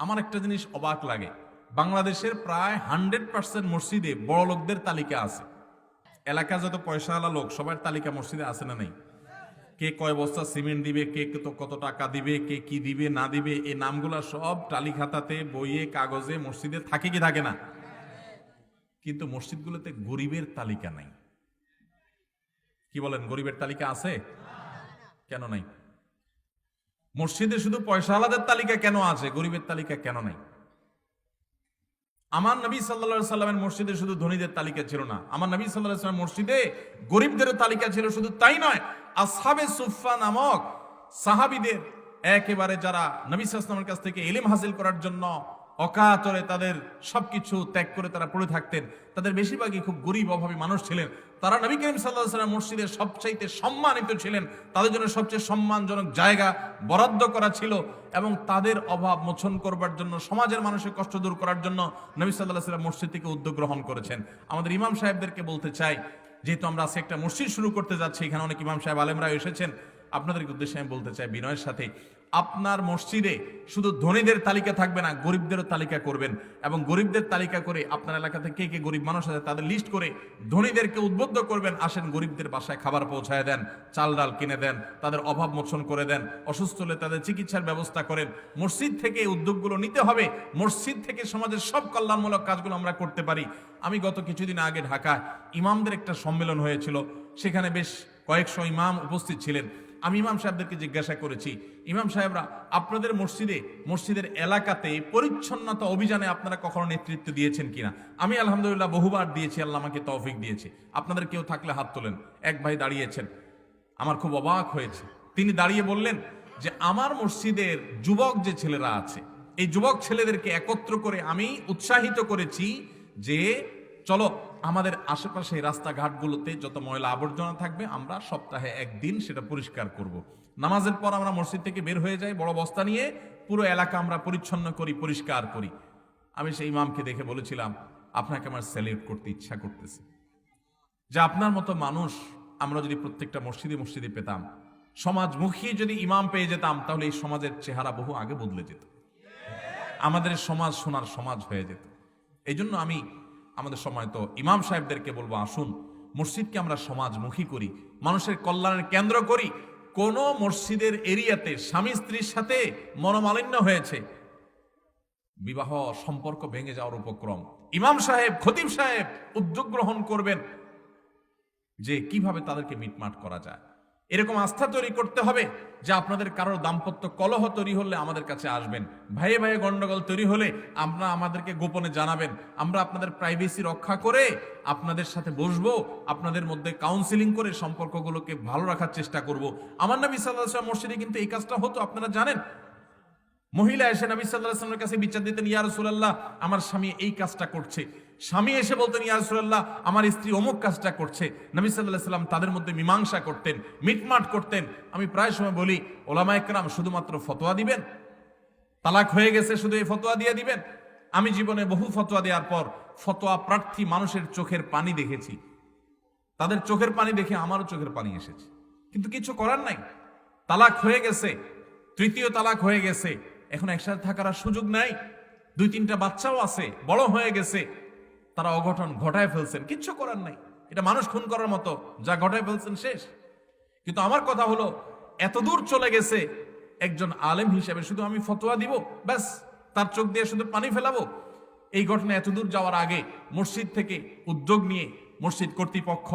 আমার একটা জিনিস অবাক লাগে, বাংলাদেশের প্রায় 100% মসজিদে বড় লোকদের তালিকা আছে। এলাকা যত পয়সাওয়ালা লোক সবার তালিকা মসজিদে আছে না নেই? কে কয় বস্তা সিমেন্ট দিবে, কে কত টাকা দিবে, কে কি দিবে না দিবে, এই নামগুলা সব টালি খাতাতে, বইয়ে, কাগজে মসজিদে থাকে কি থাকে না? কিন্তু মসজিদগুলোতে গরিবের তালিকা নাই। কি বলেন, গরিবের তালিকা আছে? কেন নাই? মসজিদে শুধু পয়সাওয়ালাদের তালিকা কেন আছে, গরিবের তালিকা কেন নাই? আমার নবী সাল্লাল্লাহু আলাইহি সাল্লামের মসজিদে শুধু ধনীদের তালিকা ছিল না, আমার নবী সাল্লাল্লাহু আলাইহি সাল্লামের মসজিদে গরিবদেরও তালিকা ছিল। শুধু তাই নয়, আসহাবে সুফফা নামক সাহাবীদের একেবারে যারা নবী সাল্লাল্লাহু আলাইহি ওয়াসাল্লামের কাছ থেকে ইলম হাসিল করার জন্য অকাতরে তাদের সবকিছু ত্যাগ করে তারা পড়ে থাকতেন, তাদের বেশিরভাগই খুব গরিব অভাবী মানুষ ছিলেন। তারা নবী করিম সাল্লাল্লাহু আলাইহি ওয়াসাল্লাম মসজিদের সবচাইতে সম্মানিত ছিলেন, তাদের জন্য সবচেয়ে সম্মানজনক জায়গা বরাদ্দ করা ছিল এবং তাদের অভাব মোচন করবার জন্য, সমাজের মানুষের কষ্ট দূর করার জন্য নবী সাল্লাল্লাহু আলাইহি ওয়াসাল্লাম মসজিদ থেকে উদ্যোগ গ্রহণ করেছেন। আমাদের ইমাম সাহেবদেরকে বলতে চাই, যেহেতু আমরা আজকে একটা মসজিদ শুরু করতে যাচ্ছি, এখানে অনেক ইমাম সাহেব আলেমরা এসেছেন, আপনাদেরকে উদ্দেশ্যে আমি বলতে চাই বিনয়ের সাথে, আপনার মসজিদে শুধু ধনীদের তালিকা থাকবে না, গরিবদেরও তালিকা করবেন এবং গরিবদের তালিকা করে আপনার এলাকাতে কে কে গরিব মানুষ আছে তাদের লিস্ট করে ধনীদেরকে উদ্বুদ্ধ করবেন, আসেন গরিবদের বাসায় খাবার পৌঁছায় দেন, চাল ডাল কিনে দেন, তাদের অভাব মোচন করে দেন, অসুস্থ হলে তাদের চিকিৎসার ব্যবস্থা করেন। মসজিদ থেকে এই উদ্যোগগুলো নিতে হবে, মসজিদ থেকে সমাজের সব কল্যাণমূলক কাজগুলো আমরা করতে পারি। আমি গত কিছুদিন আগে ঢাকায় ইমামদের একটা সম্মেলন হয়েছিল, সেখানে বেশ কয়েকশো ইমাম উপস্থিত ছিলেন। আমি ইমাম সাহেবদেরকে জিজ্ঞাসা করেছি, ইমাম সাহেবরা আপনাদের মসজিদের এলাকাতে পরিচ্ছন্নতা অভিযানে আপনারা কখনো নেতৃত্ব দিয়েছেন কিনা? আমি আলহামদুলিল্লাহ বহুবার দিয়েছি, আল্লাহ আমাকে তৌফিক দিয়েছে। আপনাদের কেউ থাকলে হাত তোলেন। এক ভাই দাঁড়িয়েছেন, আমার খুব অবাক হয়েছে। তিনি দাঁড়িয়ে বললেন যে আমার মসজিদের যুবক যে ছেলেরা আছে, এই যুবক ছেলেদেরকে একত্র করে আমি উৎসাহিত করেছি যে চলো আমাদের আশেপাশে রাস্তাঘাটগুলোতে যত ময়লা আবর্জনা থাকবে আমরা সপ্তাহে একদিন সেটা পরিষ্কার করব। নামাজের পর আমরা মসজিদ থেকে বের হয়ে যাই বড় বস্তা নিয়ে, পুরো এলাকা আমরা পরিচ্ছন্ন করি, পরিষ্কার করি। আমি সেই ইমামকে দেখে বলেছিলাম, আপনাকে আমার স্যালিউট করতে ইচ্ছা করতেছে যে আপনার মতো মানুষ আমরা যদি প্রত্যেকটা মসজিদে পেতাম, সমাজমুখী যদি ইমাম পেয়ে যেতাম, তাহলে এই সমাজের চেহারা বহু আগে বদলে যেত, আমাদের সমাজ সোনার সমাজ হয়ে যেত। এই জন্য আমি আমাদের সময় তো ইমাম সাহেবদেরকে বলবো, আসুন মসজিদকে আমরা সমাজমুখী করি, মানুষের কল্যাণের কেন্দ্র করি। কোন মসজিদের এরিয়াতে স্বামী স্ত্রীর সাথে মনোমালিন্য হয়েছে, বিবাহ সম্পর্ক ভেঙে যাওয়ার উপক্রম, ইমাম সাহেব, খতিব সাহেব উদ্যোগ গ্রহণ করবেন যে কিভাবে তাদেরকে মিটমাট করা যায়। এরকম আস্থা তৈরি করতে হবে যে আপনাদের কারোর দাম্পত্য কলহ তৈরি হলে আমাদের কাছে আসবেন, ভাইয়ে ভাইয়ে গন্ডগোল তৈরি হলে আপনারা আমাদেরকে গোপনে জানাবেন, আমরা আপনাদের প্রাইভেসি রক্ষা করে আপনাদের সাথে বসবো, আপনাদের মধ্যে কাউন্সিলিং করে সম্পর্কগুলোকে ভালো রাখার চেষ্টা করব। আমার নবী সাল্লাল্লাহু আলাইহি ওয়াসাল্লাম মসজিদে কিন্তু এই কাজটা হতো, আপনারা জানেন। মহিলা এসে নবী সাল্লাল্লাহু আলাইহি ওয়াসাল্লামের কাছে বিচার দিতেন, ইয়া রাসূলুল্লাহ আমার স্বামী এই কাজটা করছে। স্বামী এসে বলতেন, ইয়া রাসূলুল্লাহ আমার স্ত্রী অমুক কাজটা করছে। নবী সাল্লাল্লাহু আলাইহি ওয়াসাল্লাম তাদের মধ্যে মীমাংসা করতেন, মিটমাট করতেন। আমি প্রায় সময় বলি, ওলামায়ে কেরাম শুধুমাত্র ফতোয়া দিবেন, তালাক হয়ে গেছে শুধু এই ফতোয়া দিয়ে দিবেন? আমি জীবনে বহু ফতোয়া দেওয়ার পর ফতোয়া প্রার্থী মানুষের চোখের পানি দেখেছি, তাদের চোখের পানি দেখে আমারও চোখের পানি এসেছে, কিন্তু কিছু করার নাই। তালাক হয়ে গেছে, তৃতীয় তালাক হয়ে গেছে, এখন একসাথে থাকার আর সুযোগ নাই, 2-3টা বাচ্চাও আছে, বড় হয়ে গেছে, তারা অঘটন ঘটায় ফেলছেন, কিচ্ছু করার নাই। এটা মানুষ খুন করার মতো, যা ঘটায় ফেলছেন শেষ। কিন্তু আমার কথা হলো, এত দূর চলে গেছে, একজন আলেম হিসেবে শুধু আমি ফতোয়া দিব, ব্যাস তার চোখ দিয়ে শুধু পানি ফেলাবো? এই ঘটনা এত দূর যাওয়ার আগে মসজিদ থেকে উদ্যোগ নিয়ে, মসজিদ কর্তৃপক্ষ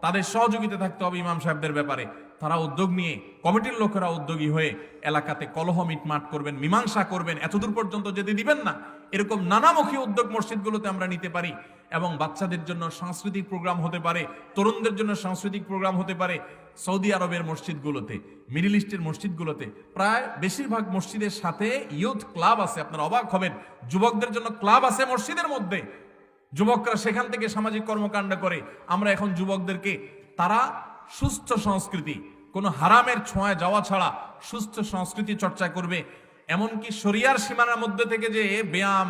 তাদের সহযোগিতা থাকতে হবে ইমাম সাহেবদের ব্যাপারে, তারা উদ্যোগ নিয়ে, কমিটির লোকেরা উদ্যোগী হয়ে এলাকাতে কলহ মিটমাট করবেন, মীমাংসা করবেন, এতদূর পর্যন্ত যেতে দিবেন না। এরকম নানামুখী উদ্যোগ মসজিদগুলোতে আমরা নিতে পারি এবং বাচ্চাদের জন্য সাংস্কৃতিক প্রোগ্রাম হতে পারে, তরুণদের জন্য সাংস্কৃতিক প্রোগ্রাম হতে পারে। সৌদি আরবের মসজিদগুলোতে, মিডল ইস্টের মসজিদগুলোতে প্রায় বেশিরভাগ মসজিদের সাথে ইয়ুথ ক্লাব আছে। আপনারা অবাক হবেন, যুবকদের জন্য ক্লাব আছে মসজিদের মধ্যে, যুবকরা সেখান থেকে সামাজিক কর্মকাণ্ড করে। আমরা এখন যুবকদেরকে তারা সুস্থ সংস্কৃতি, কোনো হারামের ছোঁয়ায় যাওয়া ছাড়া সুস্থ সংস্কৃতি চর্চা করবে, এমনকি শরিয়ার সীমানার মধ্যে থেকে যে ব্যায়াম,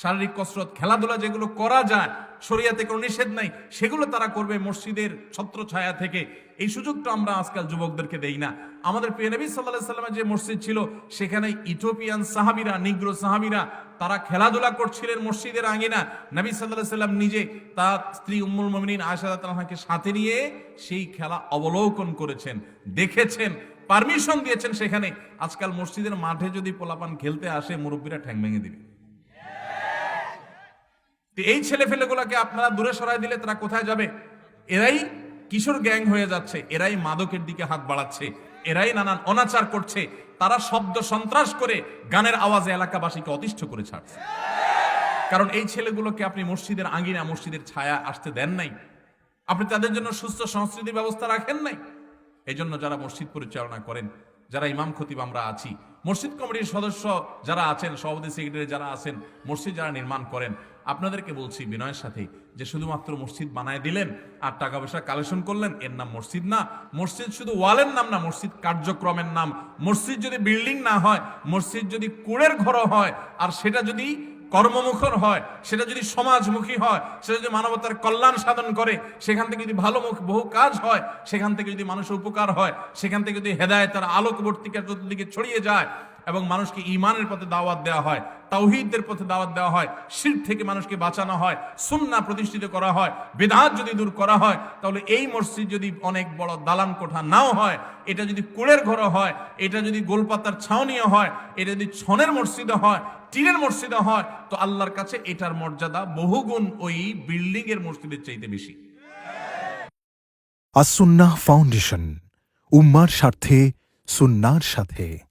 শারীরিক কসরত, খেলাধুলা যেগুলো করা যায়, শরিয়াতে কোনো নিষেধ নাই, সেগুলো তারা করবে মসজিদের ছত্রছায়া থেকে। এই সুযোগটা আমরা আজকাল যুবকদেরকে দেই না। আমাদের প্রিয় নবী সাল্লাল্লাহু আলাইহি সাল্লামের যে মসজিদ ছিল, সেখানে ইথিওপিয়ান সাহাবীরা, নিগ্রো সাহাবীরা তারা খেলাধুলা করছিলেন মসজিদের আঙিনা। নবী সাল্লাল্লাহু আলাইহি সাল্লাম নিজে তার স্ত্রী উম্মুল মুমিনিন আয়েশা রাদিয়াল্লাহু আনহাকে সাথে নিয়ে সেই খেলা অবলোকন করেছেন, দেখেছেন, পারমিশন দিয়েছেন সেখানে। আজকাল মসজিদের মাঠে যদি পোলাপান খেলতে আসে, মুরব্বীরা ঠ্যাং ভেঙে দিবে। এই ছেলে ফেলেগুলোকে আপনারা দূরে সরাই দিলে তারা কোথায় যাবে? এরাই কিশোর গ্যাং হয়ে যাচ্ছে, এরাই মাদকের দিকে হাত বাড়াচ্ছে, এরাই নানান অনাচার করছে। তারা শব্দ সন্ত্রাস করে গানের আওয়াজে এলাকাবাসীকে অতিষ্ঠ করে ছাড়ছে। কারণ এই ছেলেগুলোকে আপনি মসজিদের আঙ্গিনা, মসজিদের ছায়া আসতে দেন নাই, আপনি তাদের জন্য সুস্থ সংস্কৃতি ব্যবস্থা রাখেন নাই। এই জন্য যারা মসজিদ পরিচালনা করেন, যারা ইমাম খতিব আমরা আছি, মসজিদ কমিটির সদস্য যারা আছেন, সভাপতি সেক্রেটারি যারা আছেন, মসজিদ যারা নির্মাণ করেন, আপনাদেরকে বলছি বিনয়ের সাথে যে শুধুমাত্র মসজিদ বানায় দিলেন আর টাকা পয়সা কালেকশন করলেন, এর নাম মসজিদ না। মসজিদ শুধু ওয়ালের নাম না, মসজিদ কার্যক্রমের নাম। মসজিদ যদি বিল্ডিং না হয়, মসজিদ যদি কুড়ের ঘর হয়, আর সেটা যদি কর্মমুখর হয়, সেটা যদি সমাজমুখী হয়, সেটা যদি মানবতার কল্যাণ সাধন করে, সেখান থেকে যদি ভালো বহু কাজ হয়, সেখান থেকে যদি মানুষের উপকার হয়, সেখান থেকে যদি হেদায়েতের আলোকবর্তিকা চতুর্দিকে ছড়িয়ে যায় এবং মানুষকে ঈমানের পথে দাওয়াত দেওয়া হয়, তাওহীদের পথে দাওয়াত দেওয়া হয়, শিরক থেকে মানুষকে বাঁচানো হয়, সুন্নাহ প্রতিষ্ঠিত করা হয়, বিদআত যদি দূর করা হয়, তাহলে এই মসজিদ যদি অনেক বড় দালান কোঠা নাও হয়, এটা যদি কুড়ের ঘর হয়, এটা যদি গোলপাতার ছাউনিও হয়, এটা যদি ছনের মসজিদও হয়, টিনের মসজিদে হয়, তো আল্লাহর কাছে এটার মর্যাদা বহুগুণ ওই বিল্ডিং এর মসজিদের চাইতে বেশি। আস-সুন্নাহ ফাউন্ডেশন, উম্মার স্বার্থে সুন্নাহর সাথে।